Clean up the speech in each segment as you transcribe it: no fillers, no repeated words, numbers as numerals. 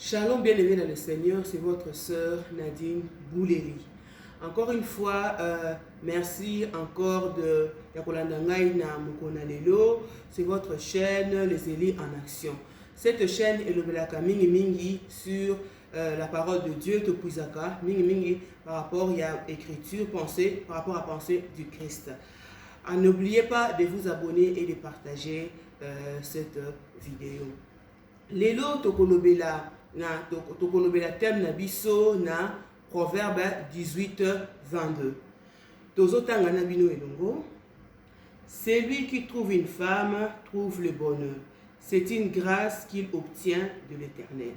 Shalom bien-aimés dans le Seigneur, c'est votre sœur Nadine Bouléry. Encore une fois, merci encore de Yakolandangai na Mukona Lelo. C'est votre chaîne Les Élis en Action. Cette chaîne est le Belaka Mingi Mingi sur la parole de Dieu, Topuizaka, Mingi Mingi par rapport à l'écriture, pensée, par rapport à pensée du Christ. N'oubliez pas de vous abonner et de partager cette vidéo. Lelo tokolobela thème na biso na Proverbe 18, 22. Tozotanga na bino elongo. Celui qui trouve une femme trouve le bonheur. C'est une grâce qu'il obtient de l'Éternel.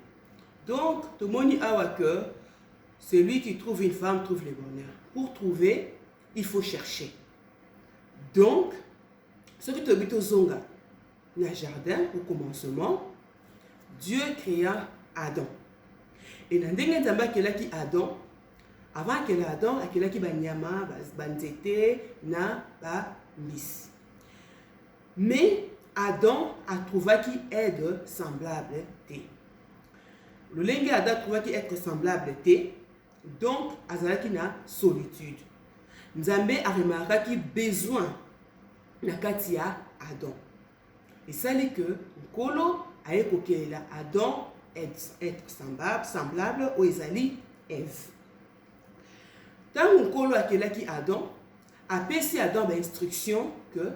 Donc, tomoni awa que celui qui trouve une femme trouve le bonheur. Pour trouver, il faut chercher. Donc, ce que tu habites au zonga, dans le jardin, au commencement, Dieu créa Adam. Et dans le temps qu'il Adam, avant qu'il Adam, il a banyama, banzete, na ba mis. Mais Adam a trouvé qui aide semblable te. Le lingue Adam trouva qui être semblable te. Donc, azalaki na solitude. Nzambe a remarqué qu'il besoin na katia Adam. Et ça dit que Nkolo a évoqué Adam être semblable aux Ezali Ève. Tant Nkolo a qui Adam a passé Adam l'instruction que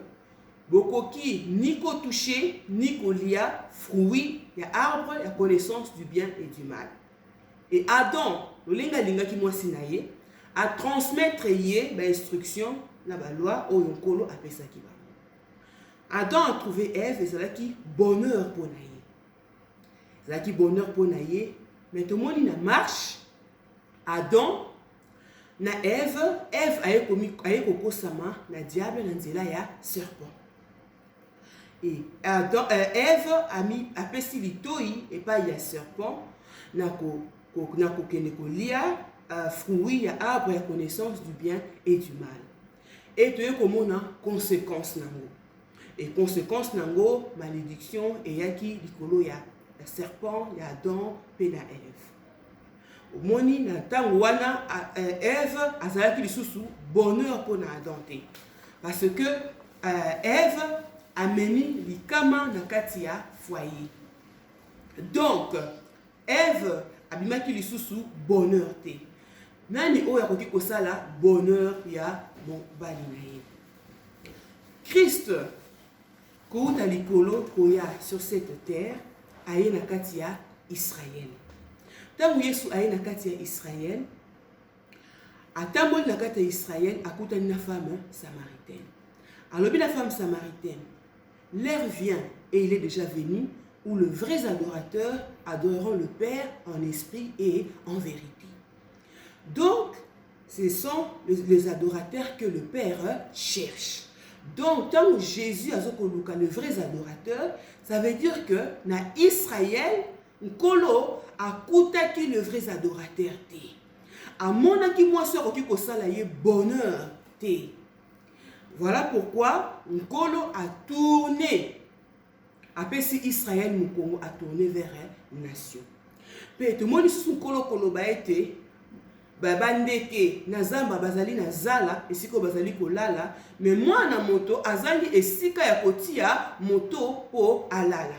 Bokoki ni ko toucher ni ko lia fruit ya arbre la connaissance du bien et du mal. Et Adam, le linga linga qui moi sinaye a transmettre l'instruction la loi au Nkolo a passé qui va. Adam a trouvé Ève et c'est qui bonheur pour naïe. C'est qui bonheur pour naïe. Mais tout le monde il marche. Adam na Ève a eu sama na diable na nzela ya serpent. Et Adam, Ève a pesi litoi et pas ya serpent na ko kende ko lia fruit ya arbre ya connaissance du bien et du mal. Et tu es comme on a conséquence nango. Et conséquence nango malédiction et yaki likolo ya serpent ya Adam pe na Ève. Au moni na tango wana Ève azalaki lisusu bonheur pour na Adam te. Parce que Ève a meni likama na kati ya foyer. Donc Ève abimaki lisusu bonheur te. Nani oyo akoki kosala bonheur ya mobali na ye. Christ Kouta likolo koya sur cette terre aye na kati ya Israël. Tangu Yesu aye na kati ya Israël, atamboli na kati ya Israël akutani na femme samaritaine. Alors la femme samaritaine, l'heure vient et il est déjà venu où le vrai adorateur adoreront le Père en esprit et en vérité. Donc, ce sont les adorateurs que le Père cherche. Donc, tant que Jésus a le vrai adorateur, ça veut dire que dans Israël, Nkolo a coûté le vrai adorateur. A mon qui moi sort qui kosalaye bonheur. Voilà pourquoi Nkolo a tourné. Après si Israël Mukongo a tourné vers une nation. Peut-être tout le monde sous Nkolo koloba été babandeke nazamba bazali nazala esiko bazali kolala mais moi na moto azali esika ya kotia moto po alala.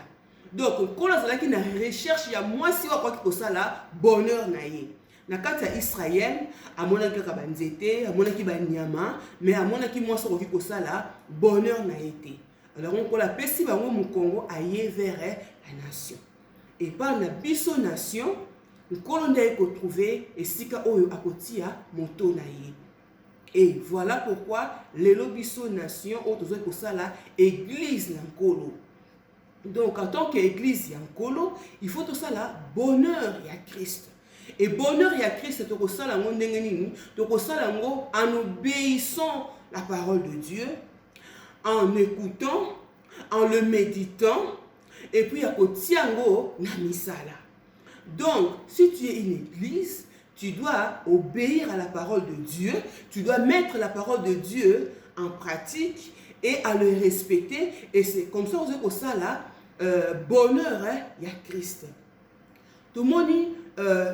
Donc kolo azalaki na recherche ya mwasi wa kwa kosala bonheur na ye. Na kati ya Israël amonaki ka banzete amonaki banyama mais amonaki mwasi wa kosala bonheur na ye. Alors on kola pesi bango mukongo aye vers la nation. Et par la biso nation Nkolo nde ko trouver esika oyo akotia moto na ye. Et voilà pourquoi lelo biso nation o tozo ko sala église na Nkolo. Donc en tant qu'église ya Nkolo, il faut to sala bonheur ya Christ. Et bonheur ya Christ to ko sala ngo ndenge nini? To ko sala ngo en obéissant la parole de Dieu, en écoutant, en le méditant et puis akotia ngo na misala. Donc, si tu es une église, tu dois obéir à la parole de Dieu, tu dois mettre la parole de Dieu en pratique et à le respecter. Et c'est comme ça que ça là, bonheur, il y a Christ. tomoni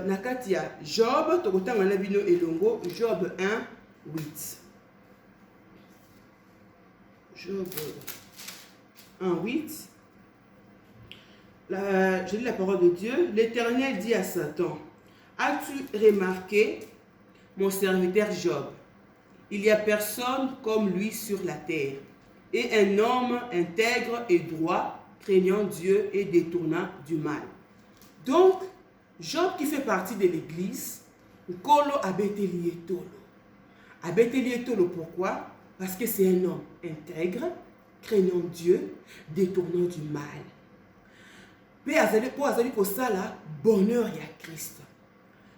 nakati ya Job tokotanga na bino elongo Job 1:8. Job 1:8. Je lis la parole de Dieu. L'Éternel dit à Satan: as-tu remarqué mon serviteur Job? Il n'y a personne comme lui sur la terre, et un homme intègre et droit, craignant Dieu et détournant du mal. Donc, Job qui fait partie de l'église, Nkolo abetelietolo. Abetelietolo pourquoi? Parce que c'est un homme intègre, craignant Dieu, détournant du mal. Pour azali kosala bonheur ya Christ.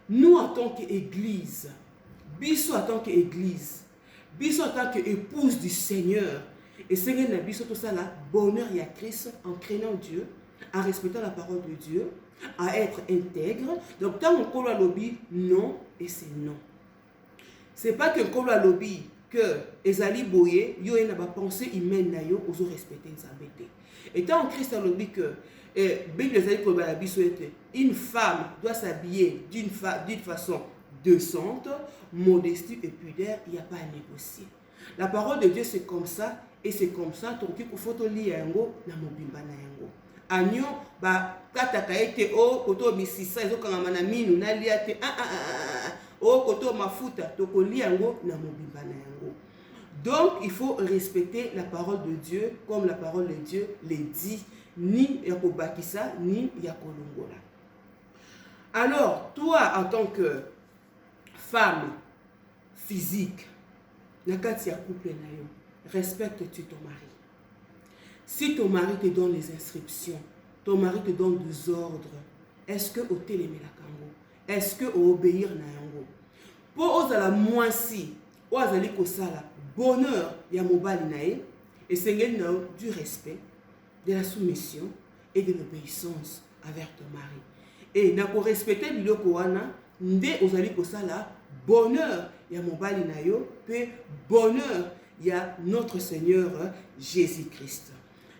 Nous en tant qu'église, biso en tant qu'église, biso en tant qu'épouse du Seigneur, et Seigneur na biso tout ça là, bonheur ya Christ en craignant Dieu, en respectant la parole de Dieu, à être intègre. Donc tant qu'on a lobby non et c'est non. C'est pas que qu'on a lobby que ezali boye yo ena ba pensée humaine na yo ozo respecter nzambete. Et tant en Christ a lobby que Bible ezali ko ba biso ete une femme doit s'habiller d'une façon décente, modestie et pudeur, il n'y a pas à négocier. La parole de Dieu c'est comme ça et c'est comme ça donc il faut to li yango na mobimba na yango. Agno ba kataka ete o koto misisa ezokanga na minu na lia te o koto mafuta toko li yango na mobimba na yango. Donc il faut respecter la parole de Dieu comme la parole de Dieu les dit, ni yakobakisa ni yakolongola. Alors toi en tant que femme physique nakati ya couple na yo, respectes-tu ton mari? Si ton mari te donne les instructions, ton mari te donne des ordres, est-ce que au télémela kango? Est-ce que au obéir na yango? Pour ozala mwasi, ozali kosala bonheur ya mobali na ye, et c'est du respect, de la soumission et de l'obéissance envers ton mari. Et na ko respecter biloko wana, nde ozali kosala bonheur ya mobali na yo, pe bonheur ya notre Seigneur Jésus-Christ.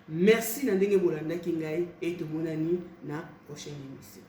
Merci na ndenge bolanda kingai et tomonani na prochaine émission.